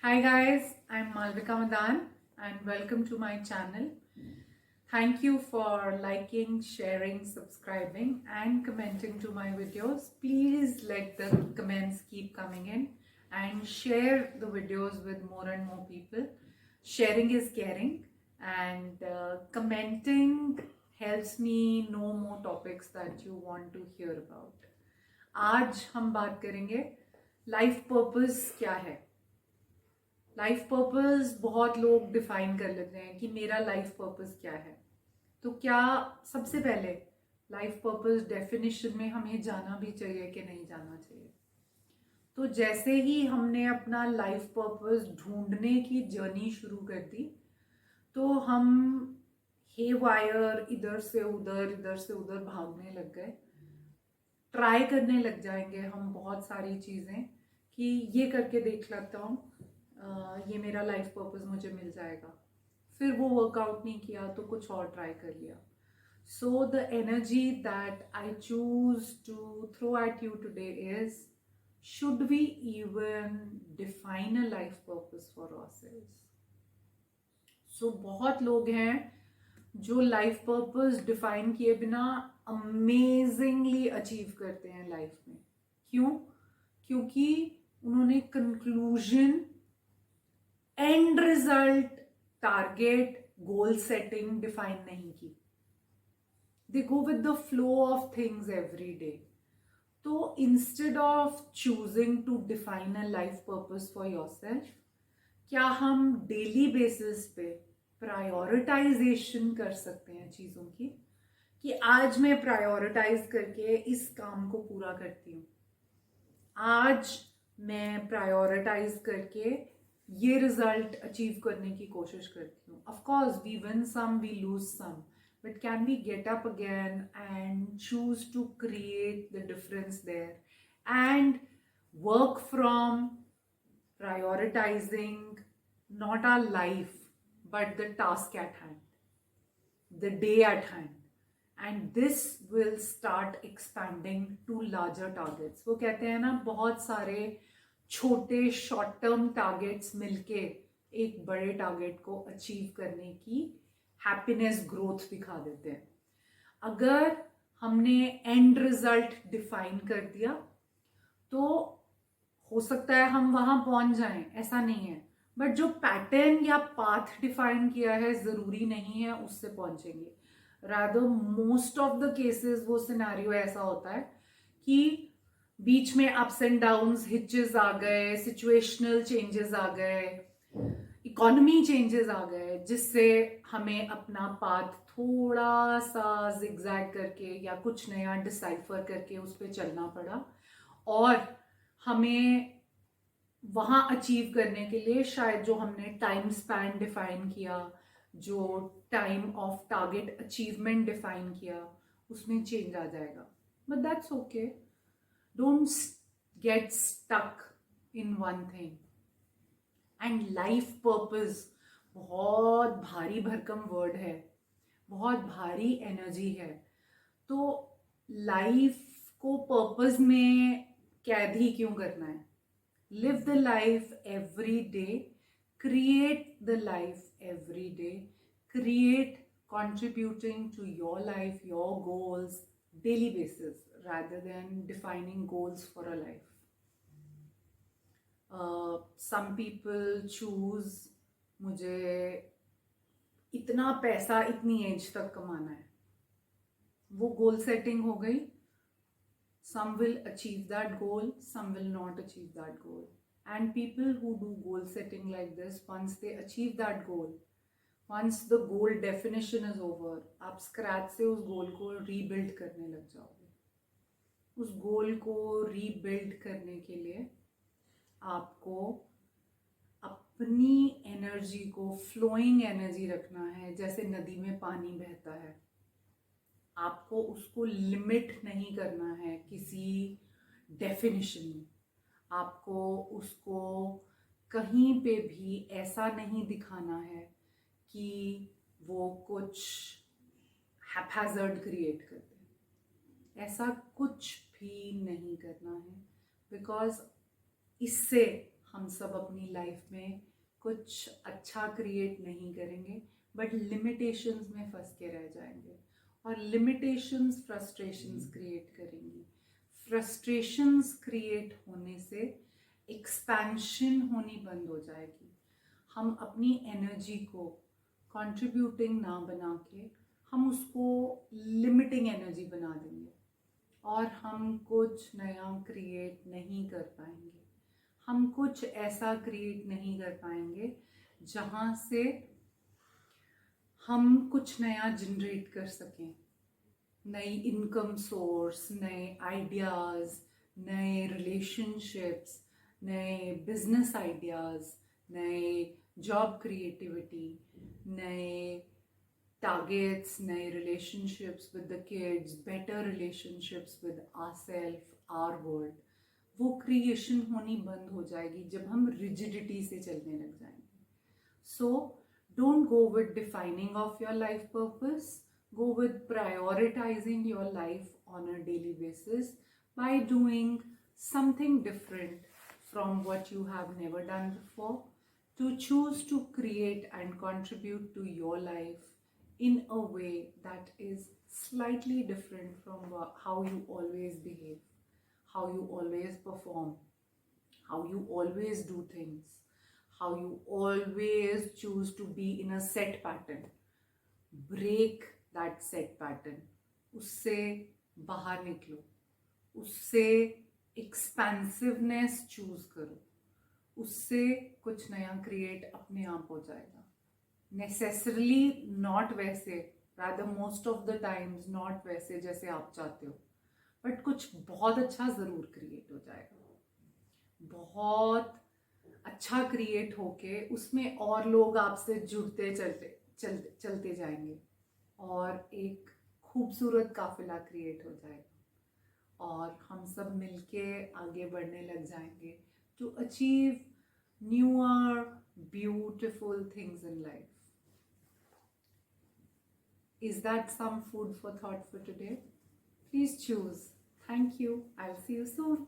Hi guys, I'm Malvika Madan and welcome to my channel. Thank you for liking, sharing, subscribing and commenting to my videos. Please let the comments keep coming in and share the videos with more and more people. Sharing is caring and commenting helps me know more topics that you want to hear about. आज हम बात करेंगे life purpose क्या है। Life purpose बहुत लोग define कर लेते हैं कि मेरा लाइफ पर्पस क्या है। तो क्या सबसे पहले लाइफ पर्पस डेफिनेशन में हमें जाना भी चाहिए कि नहीं जाना चाहिए। तो जैसे ही हमने अपना लाइफ पर्पस ढूंढने की जर्नी शुरू कर दी तो हम हे वायर इधर से उधर भागने लग गए। ट्राई करने लग जाएंगे हम बहुत सारी चीज़ें कि ये करके देख लेता हूँ, ये मेरा लाइफ पर्पस मुझे मिल जाएगा। फिर वो वर्कआउट नहीं किया तो कुछ और ट्राई कर लिया। So the energy that I choose to throw at you today is, should we even define a life purpose for ourselves. So बहुत लोग हैं जो लाइफ पर्पस डिफाइन किए बिना अमेजिंगली अचीव करते हैं लाइफ में। क्यों? क्योंकि उन्होंने conclusion, end result, target, goal setting define नहीं की। They go with the flow of things every day. तो instead of choosing to define a life purpose for yourself, क्या हम डेली बेसिस पे प्रायोरिटाइजेशन कर सकते हैं चीज़ों की कि आज मैं प्रायोरिटाइज करके इस काम को पूरा करती हूँ, आज मैं प्रायोरिटाइज करके ये रिजल्ट अचीव करने की कोशिश करती हूँ। Of course we win some, we lose some, but can we get up again and choose to create the difference there and work from prioritizing not our life but the task at hand, the day at hand, and this will start expanding to larger targets. वो कहते हैं ना, बहुत सारे छोटे short term targets मिलके एक बड़े टारगेट को अचीव करने की हैप्पीनेस, ग्रोथ दिखा देते हैं। अगर हमने एंड रिजल्ट डिफाइन कर दिया तो हो सकता है हम वहां पहुंच जाएं, ऐसा नहीं है, बट जो पैटर्न या पाथ डिफाइन किया है जरूरी नहीं है उससे पहुंचेंगे। Rather most of the cases वो सिनेरियो ऐसा होता है कि बीच में अप्स एंड डाउन्स, हिचेस आ गए, सिचुएशनल चेंजेस आ गए, इकोनॉमी चेंजेस आ गए, जिससे हमें अपना पाथ थोड़ा सा जिगजैग करके या कुछ नया डिसाइफर करके उस पर चलना पड़ा। और हमें वहां अचीव करने के लिए शायद जो हमने टाइम स्पैन डिफाइन किया, जो time of target achievement define किया, उसमें चेंज आ जाएगा। But that's okay. Don't get stuck in one thing. And life purpose बहुत भारी भरकम वर्ड है, बहुत भारी एनर्जी है। तो लाइफ को पर्पस में कैद ही क्यों करना है? Live the life every day, create the life every day, create contributing to your life, your goals, daily basis, rather than defining goals for a life. Some people choose, मुझे इतना पैसा इतनी एज तक कमाना है, वो गोल सेटिंग हो गई। Some will achieve that goal, some will not achieve that goal. And people who do goal setting like this, once they achieve that goal, once the goal definition is over, आप scratch से उस गोल को rebuild करने लग जाओगे। उस गोल को rebuild करने के लिए आपको अपनी एनर्जी को फ्लोइंग एनर्जी रखना है। जैसे नदी में पानी बहता है, आपको उसको लिमिट नहीं करना है किसी डेफिनेशन में। आपको उसको कहीं पे भी ऐसा नहीं दिखाना है कि वो कुछ हैप्पैज़र्ड क्रिएट करते हैं। ऐसा कुछ भी नहीं करना है, बिकॉज इससे हम सब अपनी लाइफ में कुछ अच्छा क्रिएट नहीं करेंगे, बट लिमिटेशंस में फंस के रह जाएंगे, और लिमिटेशंस फ्रस्ट्रेशंस क्रिएट करेंगी। फ्रस्ट्रेशंस क्रिएट होने से एक्सपेंशन होनी बंद हो जाएगी। हम अपनी एनर्जी को कंट्रीब्यूटिंग ना बना के हम उसको लिमिटिंग एनर्जी बना देंगे, और हम कुछ नया क्रिएट नहीं कर पाएंगे। हम कुछ ऐसा क्रिएट नहीं कर पाएंगे जहाँ से हम कुछ नया जनरेट कर सकें, नई इनकम सोर्स, नए आइडियाज़, नए रिलेशनशिप्स, नए बिजनेस आइडियाज़, नए जॉब क्रिएटिविटी, नए टारगेट्स, नए relationships with the kids, better relationships with ourselves, our world, वो क्रिएशन होनी बंद हो जाएगी जब हम रिजिडिटी से चलने लग जाएंगे। So don't go with defining of your life purpose, go with prioritizing your life on a daily basis by doing something different from what you have never done before, to choose to create and contribute to your life in a way that is slightly different from how you always behave, how you always perform, how you always do things, how you always choose to be in a set pattern. Break that set pattern. उससे बाहर निकलो, उससे एक्सपेंसिवनेस choose करो, उससे कुछ नया create अपने आप हो जाएगा। नेसेसरली नॉट वैसे, rather most of the times not वैसे जैसे आप चाहते हो, बट कुछ बहुत अच्छा ज़रूर क्रिएट हो जाएगा। बहुत अच्छा क्रिएट होके उसमें और लोग आपसे जुड़ते चलते जाएंगे, और एक खूबसूरत काफिला क्रिएट हो जाएगा, और हम सब मिलके आगे बढ़ने लग जाएंगे to achieve newer beautiful things in life. Is that some food for thought for today? Please choose. Thank you. I'll see you soon.